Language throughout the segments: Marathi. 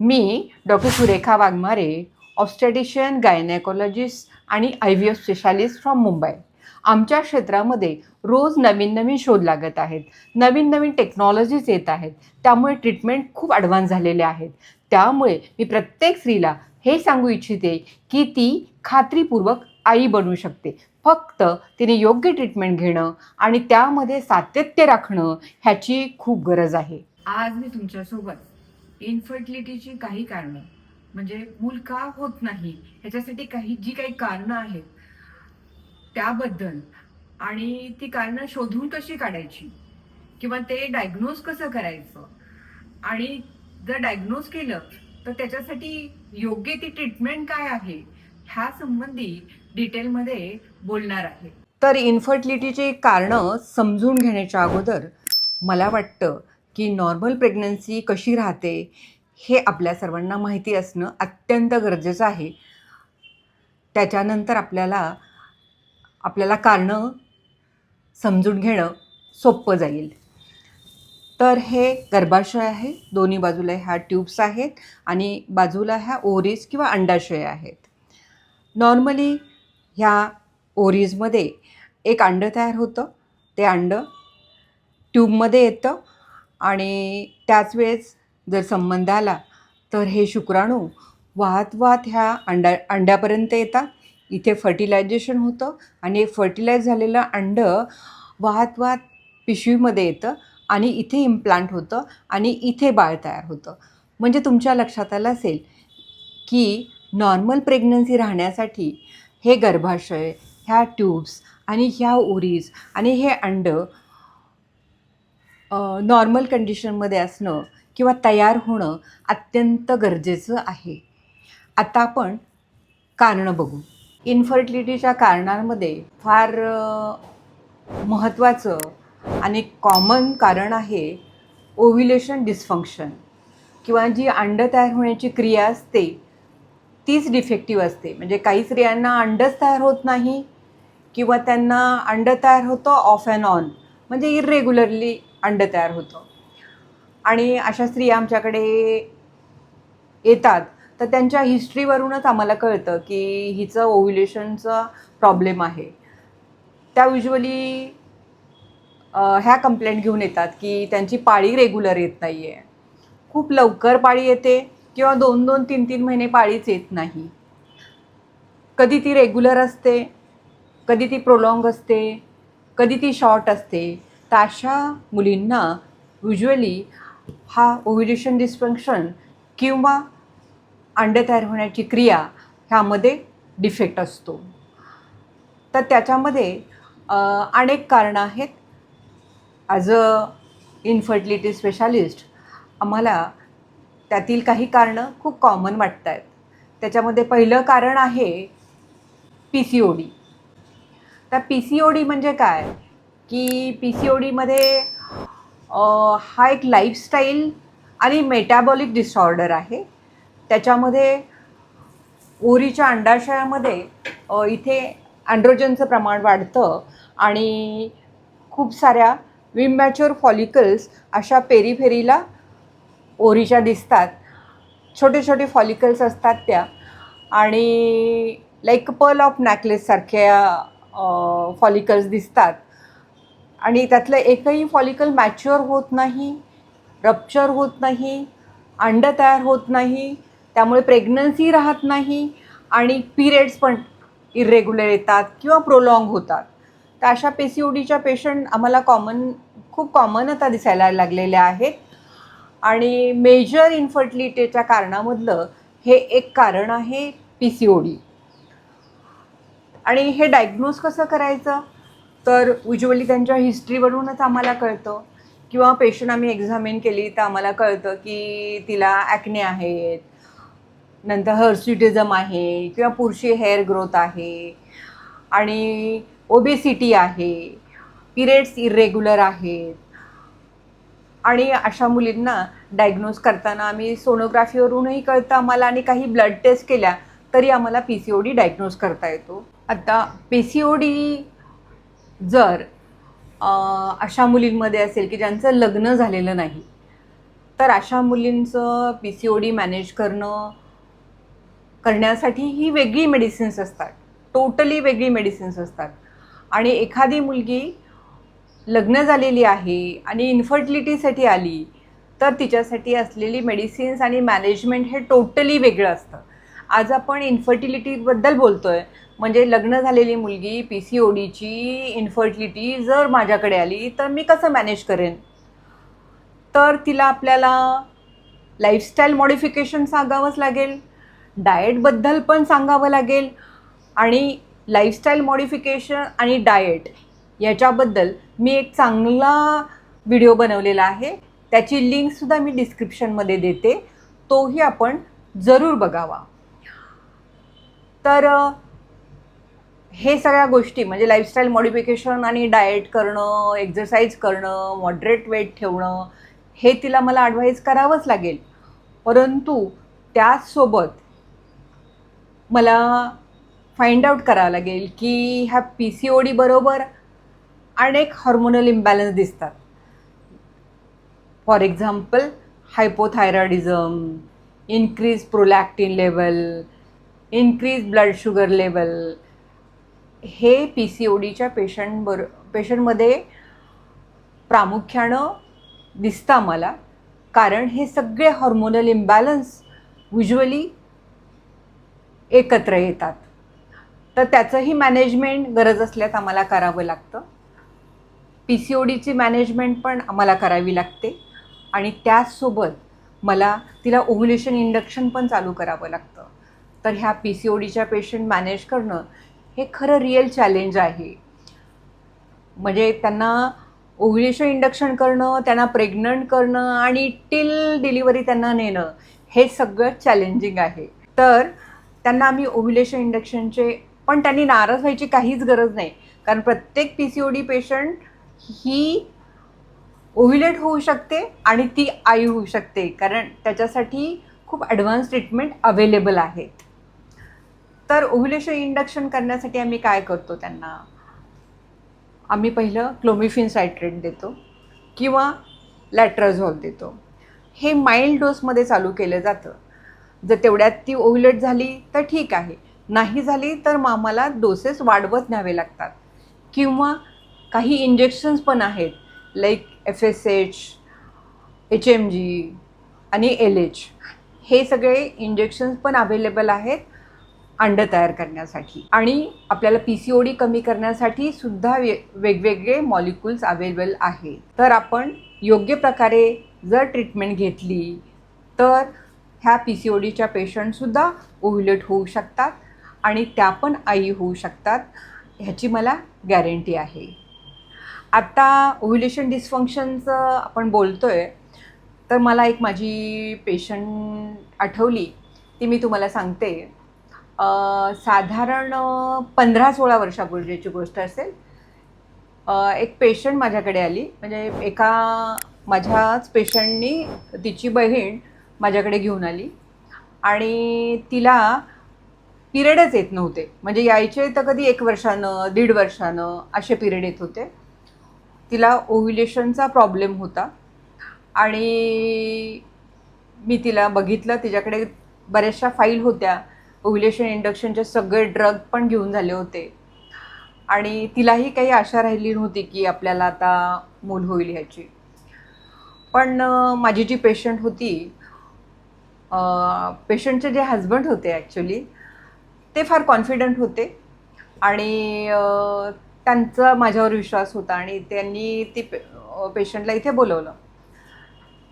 मी doctor Surekha Waghmare, obstetrician, gynaecologist आणि IVF स्पेशालिस्ट फ्रॉम मुंबई. आमच्या क्षेत्रामध्ये रोज नवीन नवीन शोध लागत आहेत, नवीन नवीन टेक्नॉलॉजीज येत आहेत. त्यामुळे ट्रीटमेंट खूप ॲडव्हान्स झालेले आहेत. त्यामुळे मी प्रत्येक स्त्रीला हे सांगू इच्छिते की ती खात्रीपूर्वक आई बनू शकते. फक्त तिने योग्य ट्रीटमेंट घेणं आणि त्यामध्ये सातत्य राखणं ह्याची खूप गरज आहे. आज मी तुमच्यासोबत इन्फर्टिलिटीची काही कारणं, म्हणजे मूल का होत नाही ह्याच्यासाठी जी काही कारणं आहेत त्याबद्दल, आणि ती कारणं शोधून कशी काढायची किंवा ते डायग्नोज कसं करायचं, आणि जर डायग्नोज केलं तर त्याच्यासाठी योग्य ती ट्रीटमेंट काय आहे ह्या संबंधी डिटेलमध्ये बोलणार आहे. तर इन्फर्टिलिटीची कारणं समजून घेण्याच्या अगोदर मला वाटतं की नॉर्मल प्रेग्नन्सी कशी राहते हे आपल्या सर्वांना माहिती असणं अत्यंत गरजेचं आहे. त्याच्यानंतर आपल्याला कारणं समजून घेणं सोपं जाईल. तर हे गर्भाशय आहे, दोन्ही बाजूला ह्या ट्यूब्स आहेत आणि बाजूला ह्या ओव्हरीज किंवा अंडाशय आहेत. नॉर्मली ह्या ओव्हरीजमध्ये एक अंडं तयार होतं. ते अंडं ट्यूबमध्ये येतं आणि त्याच वेळेस जर संबंध आला तर हे शुक्राणू वाहत वाहत ह्या अंड्यापर्यंत येतात. इथे फर्टिलायझेशन होतं आणि फर्टिलाइज झालेलं अंडं वाहत वाहत पिशवीमध्ये येतं आणि इथे इम्प्लांट होतं आणि इथे बाळ तयार होतं. म्हणजे तुमच्या लक्षात आलं असेल की नॉर्मल प्रेग्नन्सी राहण्यासाठी हे गर्भाशय, ह्या ट्यूब्स आणि ह्या ओव्हरीज आणि हे अंडं नॉर्मल कंडिशनमध्ये असणं किंवा तयार होणं अत्यंत गरजेचं आहे. आता आपण कारणं बघू. इन्फर्टिलिटीच्या कारणांमध्ये फार महत्त्वाचं आणि कॉमन कारण आहे ओव्ह्युलेशन डिस्फंक्शन, किंवा जी अंडं तयार होण्याची क्रिया असते तीच डिफेक्टिव्ह असते. म्हणजे काही स्त्रियांना अंडच तयार होत नाही किंवा त्यांना अंडं तयार होतं ऑफ अँड ऑन, म्हणजे इरेग्युलरली अंडं तयार होतं. आणि अशा स्त्रिया आमच्याकडे येतात तर त्यांच्या हिस्ट्रीवरूनच आम्हाला कळतं की हिचं ओव्ह्युलेशनचा प्रॉब्लेम आहे. त्या युज्युअली ह्या कंप्लेंट घेऊन येतात की त्यांची पाळी रेग्युलर येत नाही आहे, खूप लवकर पाळी येते किंवा 2-2, 3-3 महिने पाळीच येत नाही. कधी ती रेग्युलर असते, कधी ती प्रोलॉंग असते, कधी ती शॉर्ट असते. तर अशा मुलींना युज्युअली हा ओव्ह्युलेशन डिस्फंक्शन किंवा अंडे तयार होण्याची क्रिया ह्यामध्ये डिफेक्ट असतो. तर त्याच्यामध्ये अनेक कारणं आहेत. ॲज अ इन्फर्टिलिटी स्पेशालिस्ट आम्हाला त्यातील काही कारणं खूप कॉमन वाटत आहेत. त्याच्यामध्ये पहिलं कारण आहे PCOD. तर PCOD म्हणजे काय की PCODमध्ये हा एक लाईफस्टाईल आणि मेटाबॉलिक डिसऑर्डर आहे. त्याच्यामध्ये ओव्हरीच्या अंडाशयामध्ये इथे अँड्रोजनचं प्रमाण वाढतं आणि खूप साऱ्या इमॅच्युअर फॉलिकल्स अशा पेरीफेरीला ओव्हरीच्या दिसतात. छोटे छोटे फॉलिकल्स असतात त्या, आणि लाईक पर्ल ऑफ नेकलेससारख्या फॉलिकल्स दिसतात. आणि त्यातलं एकही फॉलिकल मॅच्युअर होत नाही, रप्चर होत नाही, अंडं तयार होत नाही. त्यामुळे प्रेग्नन्सी राहत नाही आणि पिरियड्स पण इरेग्युलर येतात किंवा प्रोलॉंग होतात. तर अशा PCODच्या पेशंट आम्हाला खूप कॉमन आता दिसायला लागलेल्या आहेत. आणि मेजर इन्फर्टिलिटीच्या कारणामधलं हे एक कारण आहे PCOD. आणि हे डायग्नोज कसं करायचं, तर युज्युअली त्यांच्या हिस्ट्रीवरूनच आम्हाला कळतं, किंवा पेशंट आम्ही एक्झामिन केली तर आम्हाला कळतं की तिला ॲक्ने आहेत, नंतर हर्स्युटिझम आहे, किंवा पुरुषी हेअर ग्रोथ आहे, आणि ओबेसिटी आहे, पिरियड्स इरेग्युलर आहेत. आणि अशा मुलींना डायग्नोज करताना आम्ही सोनोग्राफीवरूनही कळतं आम्हाला, आणि काही ब्लड टेस्ट केल्या तरी आम्हाला PCOD डायग्नोज करता येतो. आता PCOD जर अशा मुलींमध्ये असेल की ज्यांचं लग्न झालेलं नाही, तर अशा मुलींचं PCOD मॅनेज करण्यासाठी ही वेगळी मेडिसिन्स असतात, टोटली वेगळी मेडिसिन्स असतात. आणि एखादी मुलगी लग्न झालेली आहे आणि इन्फर्टिलिटीसाठी आली तर तिच्यासाठी असलेली मेडिसिन्स आणि मॅनेजमेंट हे टोटली वेगळं असतं. आज आपण इन्फर्टिलिटीबद्दल बोलतो आहे, म्हणजे लग्न झालेली मुलगी PCODची इन्फर्टिलिटी जर माझ्याकडे आली तर मी कसं मॅनेज करेन? तर तिला आपल्याला लाईफस्टाईल मॉडिफिकेशन सांगावंच लागेल, डाएटबद्दल पण सांगावं लागेल. आणि लाईफस्टाईल मॉडिफिकेशन आणि डाएट याच्याबद्दल मी एक चांगला व्हिडिओ बनवलेला आहे, त्याची लिंकसुद्धा मी डिस्क्रिप्शनमध्ये देते, तोही आपण जरूर बघावा. तर हे सगळ्या गोष्टी म्हणजे लाईफस्टाईल मॉडिफिकेशन आणि डाएट करणं, एक्झरसाईज करणं, मॉडरेट वेट ठेवणं, हे तिला मला ॲडवाईज करावंच लागेल. परंतु त्याचसोबत मला फाइंड आउट करावं लागेल की ह्या PCOD बरोबर अनेक हार्मोनल इम्बॅलन्स दिसतात. For example hypothyroidism, increase prolactin level, increase blood sugar level, हे PCODच्या पेशंटमध्ये प्रामुख्यानं दिसतं मला. कारण हे सगळे हार्मोनल इम्बॅलन्स युज्युअली एकत्र येतात. तर त्याचंही मॅनेजमेंट गरज असल्यास आम्हाला करावं लागतं. PCODची मॅनेजमेंट पण आम्हाला करावी लागते. आणि त्याचसोबत मला तिला ओव्ह्युलेशन इंडक्शन पण चालू करावं लागतं. तर ह्या PCODच्या पेशंट मॅनेज करणं हे खरं रिअल चॅलेंज आहे. म्हणजे त्यांना ओव्ह्युलेशन इंडक्शन करणं, त्यांना प्रेग्नंट करणं आणि टिल डिलिव्हरी त्यांना नेणं, हे सगळं चॅलेंजिंग आहे. तर त्यांना आम्ही ओव्ह्युलेशन इंडक्शनचे पण त्यांनी नाराज व्हायची काहीच गरज नाही. कारण प्रत्येक PCOD पेशंट ही ओव्ह्युलेट होऊ शकते आणि ती आई होऊ शकते, कारण त्याच्यासाठी खूप ॲडव्हान्स ट्रीटमेंट अवेलेबल आहेत. तर ओव्ह्युलेशन इंडक्शन करण्यासाठी आम्ही काय करतो, त्यांना आम्ही पहिलं क्लोमिफिन सायट्रेट देतो किंवा लॅट्राझॉल देतो. हे माइल्ड डोसमध्ये चालू केलं जातं. जर तेवढ्यात ती ओव्ह्युलेट झाली तर ठीक आहे, नाही झाली तर मग आम्हाला डोसेस वाढवत न्यावे लागतात. किंवा काही इंजेक्शन्स पण आहेत, लाईक FSH, HMG आणि LH, हे सगळे इंजेक्शन्स पण अवेलेबल आहेत अंड तयार करण्यासाठी. आणि आपल्याला PCOD कमी करण्यासाठी सुद्धा वेगवेगळे मॉलिक्युल्स अवेलेबल आहेत. तर आपण योग्य प्रकारे जर ट्रीटमेंट घेतली तर ह्या PCODच्या पेशंटसुद्धा ओव्ह्युलेट होऊ शकतात आणि त्या पण आई होऊ शकतात, ह्याची मला गॅरंटी आहे. आत्ता ओव्ह्युलेशन डिस्फंक्शनचं आपण बोलतो आहे, तर मला एक माझी पेशंट आठवली, ती मी तुम्हाला सांगते. साधारण 15-16 वर्षापूर्वीची गोष्ट असेल. एक पेशंट माझ्याकडे आली, म्हणजे एका माझ्याच पेशंटनी तिची बहीण माझ्याकडे घेऊन आली आणि तिला पिरियडच येत नव्हते. म्हणजे यायचे तर कधी 1 वर्षानं, 1.5 वर्षानं असे पिरियड येत होते. तिला ओव्ह्युलेशनचा प्रॉब्लेम होता आणि मी तिला बघितलं. तिच्याकडे बऱ्याचशा फाईल होत्या, ओव्ह्युलेशन इंडक्शनचे सगळे ड्रग पण घेऊन झाले होते आणि तिलाही काही आशा राहिली नव्हती की आपल्याला आता मूल होईल ह्याची. पण माझी जी पेशंट होती, पेशंटचे जे हजबंड होते ॲक्च्युली, ते फार कॉन्फिडंट होते आणि त्यांचा माझ्यावर विश्वास होता आणि त्यांनी ती पेशंटला इथे बोलवलं.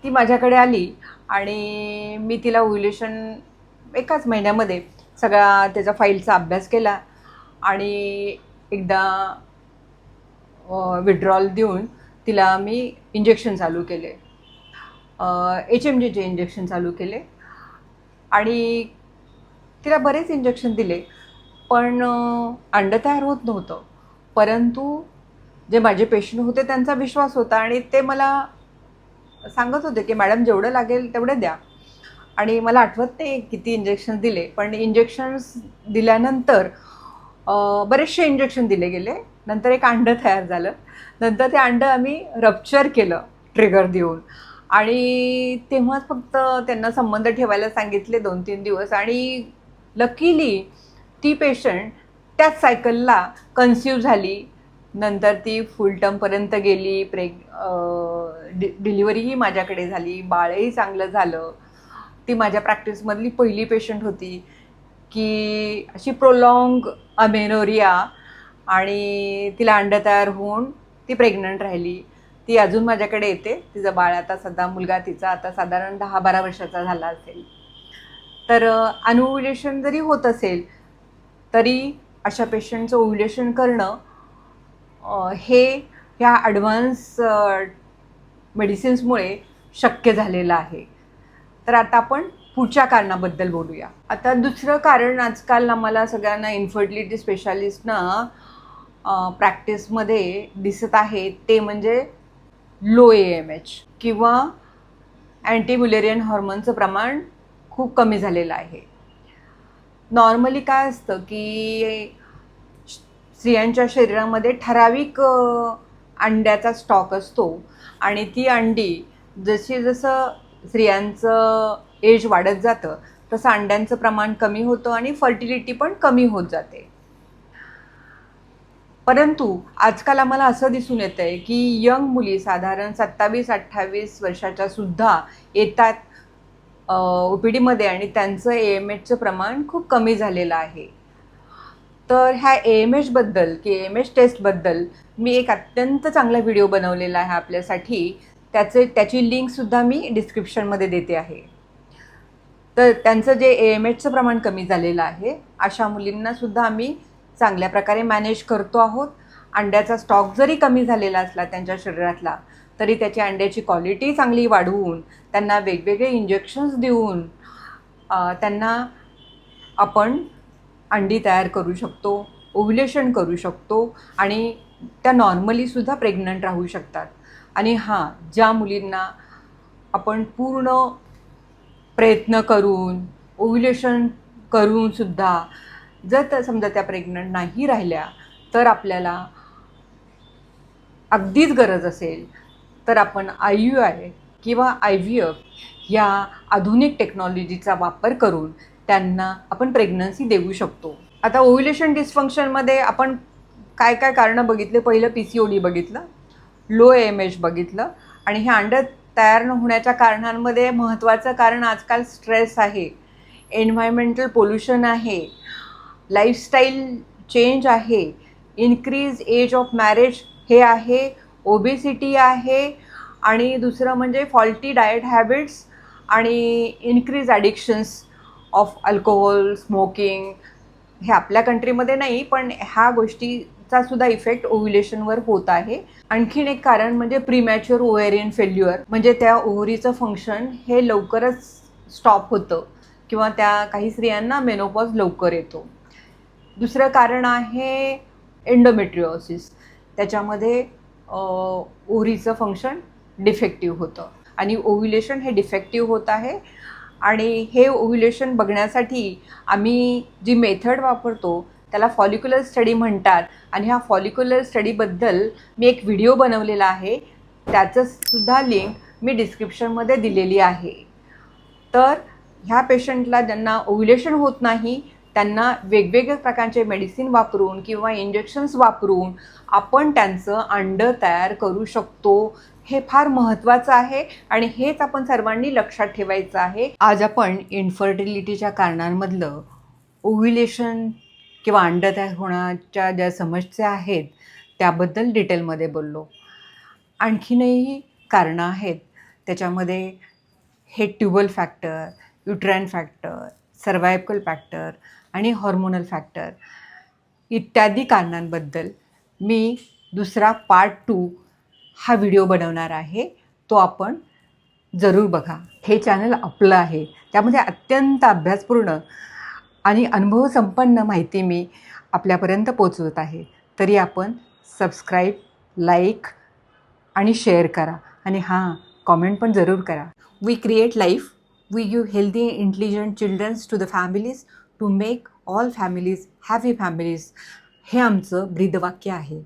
ती माझ्याकडे आली आणि मी तिला ओव्ह्युलेशन एकाच महिन्यामध्ये सगळा त्याचा फाईलचा अभ्यास केला आणि एकदा विड्रॉल देऊन तिला मी इंजेक्शन चालू केले, HMGचे इंजेक्शन चालू केले आणि तिला बरेच इंजेक्शन दिले, पण अंड तयार होत नव्हतं. परंतु जे माझे पेशंट होते त्यांचा विश्वास होता आणि ते मला सांगत होते की मॅडम जेवढं लागेल तेवढं द्या. आणि मला आठवत नाही किती इंजेक्शन दिले, पण इंजेक्शन्स दिल्यानंतर बरेचसे इंजेक्शन दिले गेले. नंतर एक अंडं तयार झालं. नंतर ते अंडं आम्ही रप्चर केलं ट्रिगर देऊन आणि तेव्हाच फक्त त्यांना संबंध ठेवायला सांगितले 2-3 दिवस, आणि लकीली ती पेशंट त्याच सायकलला कन्सिव्ह झाली. नंतर ती फुल टर्मपर्यंत गेली. डिलिव्हरीही माझ्याकडे झाली, बाळही चांगलं झालं. ती माझ्या प्रॅक्टिसमधली पहिली पेशंट होती की अशी प्रोलॉंग अमेनोरिया आणि तिला अंड तयार होऊन ती प्रेग्नंट राहिली. ती अजून माझ्याकडे येते. तिचं बाळ आता सध्या, मुलगा तिचा आता साधारण 10-12 वर्षाचा झाला असेल. तर अनओव्युलेशन जरी होत असेल तरी अशा पेशंटचं ओव्युलेशन करणं हे ह्या ॲडव्हान्स मेडिसिन्समुळे शक्य झालेलं आहे. तर आता आपण पुढच्या कारणाबद्दल बोलूया. आता दुसरं कारण आजकाल आम्हाला सगळ्यांना इन्फर्टिलिटी स्पेशालिस्टना प्रॅक्टिसमध्ये दिसत आहे, ते म्हणजे लो AMH किंवा अँटीम्युलेरियन हॉर्मोनचं प्रमाण खूप कमी झालेलं आहे. नॉर्मली काय असतं की स्त्रियांच्या शरीरामध्ये ठराविक अंड्याचा स्टॉक असतो, आणि ती अंडी जसं स्त्रियांचं एज वाढत जातं तसं अंड्यांचं प्रमाण कमी होतं आणि फर्टिलिटी पण कमी होत जाते. परंतु आजकाल आम्हाला असं दिसून येतं आहे की यंग मुली साधारण 27-28 वर्षाच्या सुद्धा येतात OPDमध्ये, आणि त्यांचं AMHचं प्रमाण खूप कमी झालेलं आहे. तर ह्या AMHबद्दल की AMH टेस्टबद्दल मी एक अत्यंत चांगला व्हिडिओ बनवलेला आहे आपल्यासाठी. त्याची लिंकसुद्धा मी डिस्क्रिप्शनमध्ये देते आहे. तर त्यांचं जे AMHचं प्रमाण कमी झालेलं आहे, अशा मुलींनासुद्धा आम्ही चांगल्या प्रकारे मॅनेज करतो आहोत. अंड्याचा स्टॉक जरी कमी झालेला असला त्यांच्या शरीरातला, तरी त्याची अंड्याची क्वालिटी चांगली वाढवून, त्यांना वेगवेगळे इंजेक्शन्स देऊन त्यांना आपण अंडी तयार करू शकतो, ओव्युलेशन करू शकतो, आणि त्या नॉर्मलीसुद्धा प्रेग्नंट राहू शकतात. आणि हां, ज्या मुलींना आपण पूर्ण प्रयत्न करून ओव्युलेशन करूनसुद्धा जर समजा त्या प्रेग्नंट नाही राहिल्या, तर आपल्याला अगदीच गरज असेल तर आपण IUI किंवा IVF या आधुनिक टेक्नॉलॉजीचा वापर करून त्यांना आपण प्रेग्नन्सी देऊ शकतो. आता ओव्युलेशन डिस्फंक्शनमध्ये आपण काय काय कारणं बघितले? पहिलं PCOD बघितलं, लो AMH बघितलं, आणि हे अंड तयार न होण्याच्या कारणांमध्ये महत्त्वाचं कारण आजकाल स्ट्रेस आहे, एन्व्हायरमेंटल पोल्युशन आहे, लाईफस्टाईल चेंज आहे, इन्क्रीज एज ऑफ मॅरेज हे आहे, ओबेसिटी आहे, आणि दुसरं म्हणजे फॉल्टी डाएट हॅबिट्स आणि increase addictions of alcohol, smoking. हे आपल्या कंट्रीमध्ये नाही, पण ह्या गोष्टीचा सुद्धा इफेक्ट ओव्युलेशनवर होत आहे. आणखीन एक कारण म्हणजे प्रीमॅच्युअर ओव्हेरियन फेल्युअर, म्हणजे त्या ओव्हरीचं फंक्शन हे लवकरच स्टॉप होतं, किंवा त्या काही स्त्रियांना मेनोपॉज लवकर येतो. दुसरं कारण आहे एंडोमेट्रिओसिस. त्याच्यामध्ये ओव्हरीचं फंक्शन डिफेक्टिव्ह होतं आणि ओव्युलेशन हे डिफेक्टिव्ह होत आहे. आणि हे ओव्युलेशन बघण्यासाठी आम्ही जी मेथड वापरतो त्याला फॉलिक्युलर स्टडी म्हणतात, आणि ह्या फॉलिक्युलर स्टडीबद्दल मी एक व्हिडिओ बनवलेला आहे, त्याचंसुद्धा लिंक मी डिस्क्रिप्शनमध्ये दिलेली आहे. तर ह्या पेशंटला ज्यांना ओव्युलेशन होत नाही, त्यांना वेगवेगळ्या प्रकारचे मेडिसिन वापरून किंवा इंजेक्शन्स वापरून आपण त्यांचं अंड तयार करू शकतो. हे फार महत्त्वाचं आहे, आणि हेच आपण सर्वांनी लक्षात ठेवायचं आहे. आज आपण इन्फर्टिलिटीच्या कारणांमधलं ओव्युलेशन किंवा अंड तयार होण्याच्या ज्या समस्या आहेत त्याबद्दल डिटेलमध्ये बोललो. आणखीनही कारणं आहेत, त्याच्यामध्ये हे tubal factor, uterine factor, cervical factor आणि हॉर्मोनल फॅक्टर इत्यादी कारणांबद्दल मी दुसरा पार्ट 2 हा व्हिडिओ बनवणार आहे. तो आपण जरूर बघा. हे चॅनल आपलं आहे, त्यामध्ये अत्यंत अभ्यासपूर्ण आणि अनुभवसंपन्न माहिती मी आपल्यापर्यंत पोचवत आहे. तरी आपण सबस्क्राईब, लाईक आणि शेअर करा, आणि हां, कॉमेंट पण जरूर करा. We create life, we give healthy intelligent childrens to the families to make all families happy families. हे आमचं ब्रीदवाक्य आहे.